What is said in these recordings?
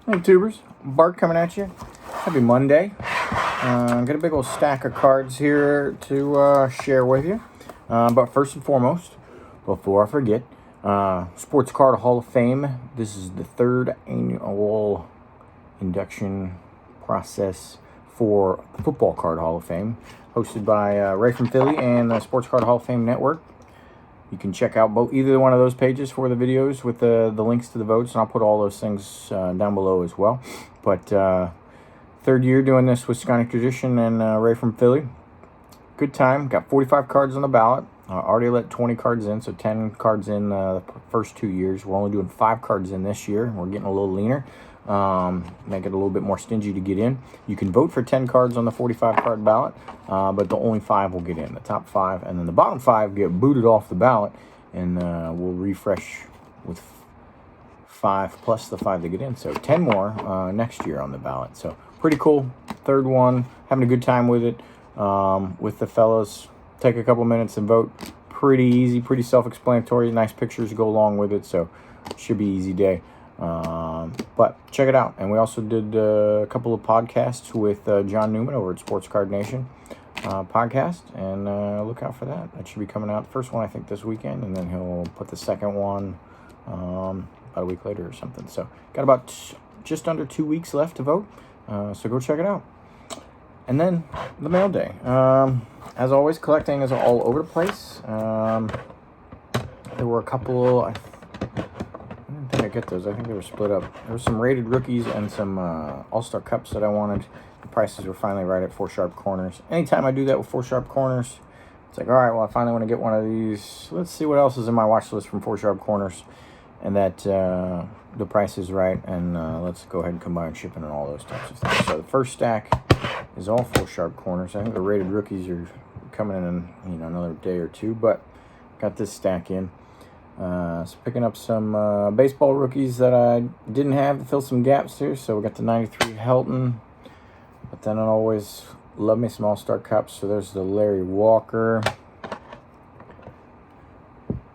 Hey tubers, Bart coming at you. Happy Monday. Got a big old stack of cards here to share with you. But first and foremost, before I forget, Sports Card Hall of Fame. This is the third annual induction process for the Football Card Hall of Fame, hosted by Ray from Philly and the Sports Card Hall of Fame Network. You can check out either one of those pages for the videos with the links to the votes, and I'll put all those things down below as well. But third year doing this with Sconnie Tradition and Ray from Philly. Good time. Got 45 cards on the ballot. Already let 20 cards in, so 10 cards in the first 2 years. We're only doing 5 cards in this year. We're getting a little leaner. Make it a little bit more stingy to get in. You can vote for 10 cards on the 45 card ballot, but the only 5 will get in, the top 5, and then the bottom 5 get booted off the ballot, and we'll refresh with 5 plus the 5 that get in, so 10 more next year on the ballot. So pretty cool. Third one, having a good time with it, with the fellas. Take a couple minutes and vote. Pretty easy, pretty self-explanatory. Nice pictures to go along with it, so should be easy day. But check it out. And we also did a couple of podcasts with John Newman over at Sports Card Nation podcast, and look out for that. That should be coming out. First one I think this weekend, and then he'll put the second one about a week later or something. So got about just under 2 weeks left to vote, so go check it out. And then the mail day. As always, collecting is all over the place. There were a couple. I didn't think I'd get those. I think they were split up. There were some rated rookies and some All-Star Cups that I wanted. The prices were finally right at 4 sharp corners. Anytime I do that with 4 sharp corners, it's like, all right, well, I finally want to get one of these. Let's see what else is in my watch list from 4 sharp corners. And that the price is right. And let's go ahead and combine shipping and all those types of things. So the first stack is all 4 sharp corners. I think the rated rookies are coming in another day or two. But got this stack in. So picking up some baseball rookies that I didn't have to fill some gaps here. So we got the 93 Helton, but then I always love me some All-Star Cups. So there's the Larry Walker.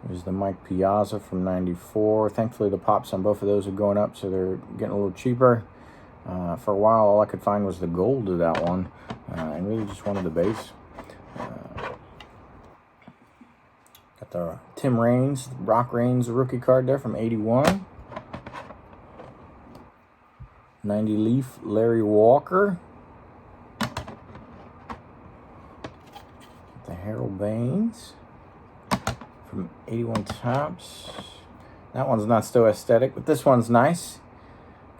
There's the Mike Piazza from 94. Thankfully the pops on both of those are going up, so they're getting a little cheaper. For a while all I could find was the gold of that one. I really just wanted the base. Got the Tim Raines, Brock Raines rookie card there from 81. 90 Leaf Larry Walker. The Harold Baines from 81 Tops. That one's not so aesthetic, but this one's nice.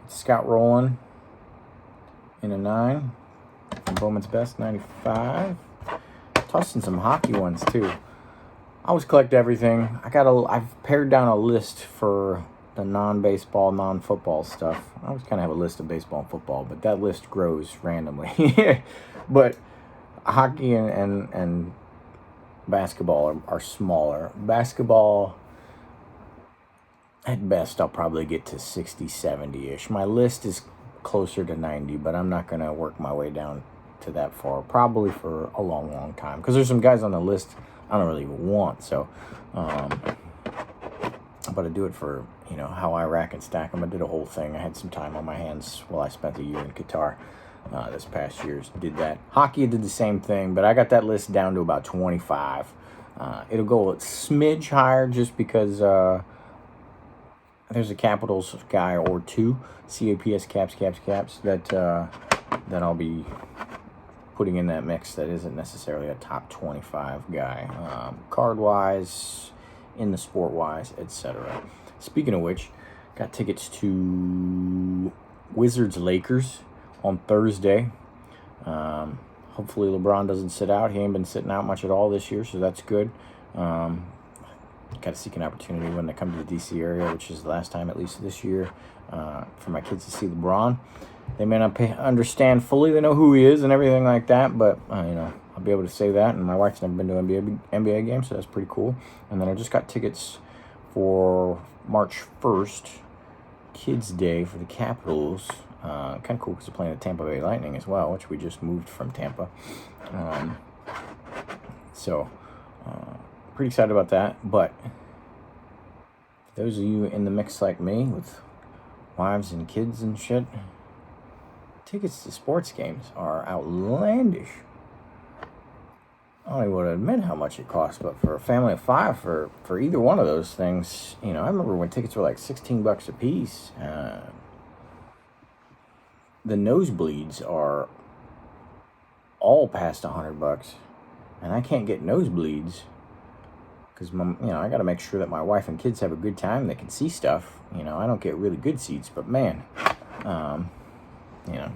Scott Rowland in a 9. From Bowman's Best, 95. Tossed in some hockey ones too. I always collect everything. I've pared down a list for the non-baseball, non-football stuff. I always kind of have a list of baseball and football, but that list grows randomly. But hockey and basketball are smaller. Basketball, at best, I'll probably get to 60, 70-ish. My list is closer to 90, but I'm not going to work my way down to that far, probably for a long, long time. Because there's some guys on the list I don't really want, so but I do it for how I rack and stack them. I did a whole thing. I had some time on my hands while I spent a year in Qatar this past year. Did that. Hockey did the same thing, but I got that list down to about 25. It'll go a smidge higher just because there's a Capitals guy or two, CAPS caps that I'll be putting in that mix that isn't necessarily a top 25 guy, card-wise, in the sport-wise, etc. Speaking of which, got tickets to Wizards-Lakers on Thursday. Hopefully LeBron doesn't sit out. He ain't been sitting out much at all this year, so that's good. Got to seek an opportunity when they come to the D.C. area, which is the last time, at least this year, for my kids to see LeBron. They may not understand fully. They know who he is and everything like that, but I'll be able to say that. And my wife's never been to an NBA game, so that's pretty cool. And then I just got tickets for March 1st, Kids Day for the Capitals. Kind of cool because they're playing the Tampa Bay Lightning as well, which we just moved from Tampa. So pretty excited about that. But those of you in the mix like me with wives and kids and shit. Tickets to sports games are outlandish. I don't even want to admit how much it costs, but for a family of 5, for either one of those things, you know, I remember when tickets were like $16 a piece. The nosebleeds are all past $100, and I can't get nosebleeds because, you know, I got to make sure that my wife and kids have a good time. They can see stuff. You know, I don't get really good seats, but man, you know,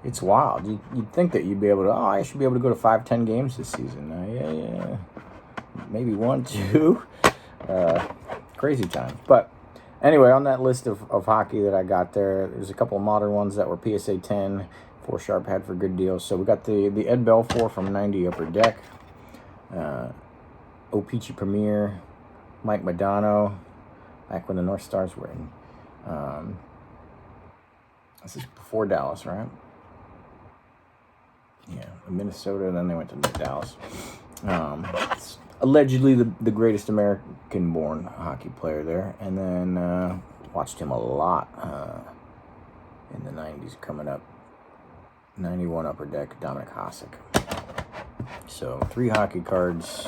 it's wild. You'd think that you'd be able to, I should be able to go to 5-10 games this season. Yeah, maybe 1, 2. Crazy time. But anyway, on that list of hockey that I got there's a couple of modern ones that were PSA 10, 4 Sharp had for good deals. So we got the Ed Belfour from 90 Upper Deck, O-Pee-Chee Premier, Mike Modano, back when the North Stars were in. This is before Dallas, right? Yeah, Minnesota, and then they went to Dallas. It's allegedly the greatest American-born hockey player there. And then watched him a lot in the 90s coming up. 91 Upper Deck, Dominic Hasek. So 3 hockey cards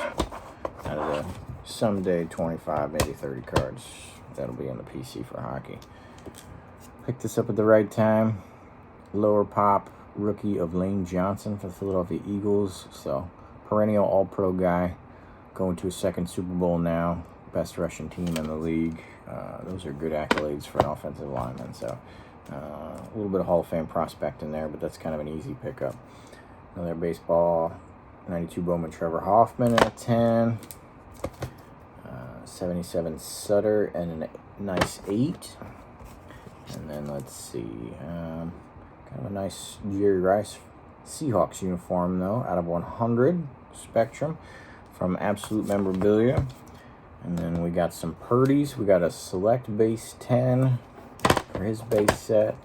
out of the someday 25, maybe 30 cards. That'll be on the PC for hockey. Picked this up at the right time. Lower pop rookie of Lane Johnson for the Philadelphia Eagles. So perennial all-pro guy. Going to his 2nd Super Bowl now. Best rushing team in the league. Those are good accolades for an offensive lineman. So a little bit of Hall of Fame prospect in there, but that's kind of an easy pickup. Another baseball. 92 Bowman Trevor Hoffman at 10. 77 Sutter and a nice 8. And then let's see, kind of a nice Jerry Rice Seahawks uniform though, out of 100 Spectrum from Absolute Memorabilia. And then we got some Purdy's. We got a Select Base 10 for his base set.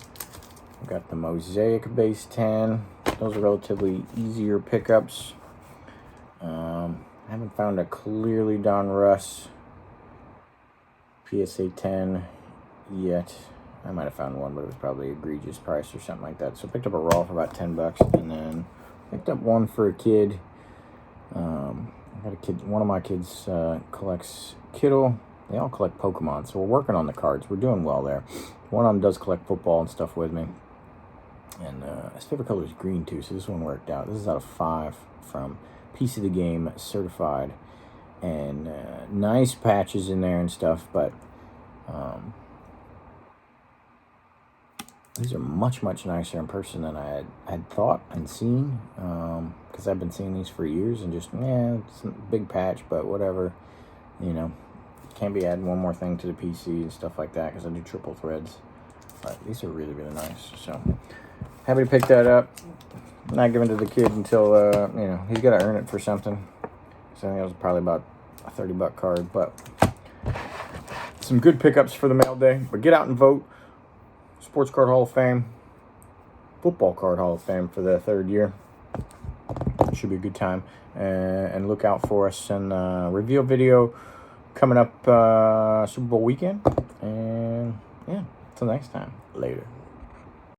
We got the Mosaic Base 10. Those are relatively easier pickups. I haven't found a clearly Don Russ PSA 10 yet. I might have found one, but it was probably egregious price or something like that. So I picked up a raw for about $10, and then picked up one for a kid. I got a kid. One of my kids collects Kittle. They all collect Pokemon, so we're working on the cards. We're doing well there. One of them does collect football and stuff with me, and his favorite color is green too. So this one worked out. This is out of 5 from Piece of the Game Certified, and nice patches in there and stuff, but these are much nicer in person than I had thought and seen, because I've been seeing these for years and just, it's a big patch, but whatever, you know, can't be adding one more thing to the PC and stuff like that because I do triple threads. But these are really nice, so happy to pick that up. Not giving to the kid until, you know, he's got to earn it for something. So I think it was probably about a $30 card, but some good pickups for the mail day. But get out and vote. Sports Card Hall of Fame, Football Card Hall of Fame for the 3rd year. Should be a good time. And look out for us in reveal video coming up Super Bowl weekend. And yeah, until next time. Later.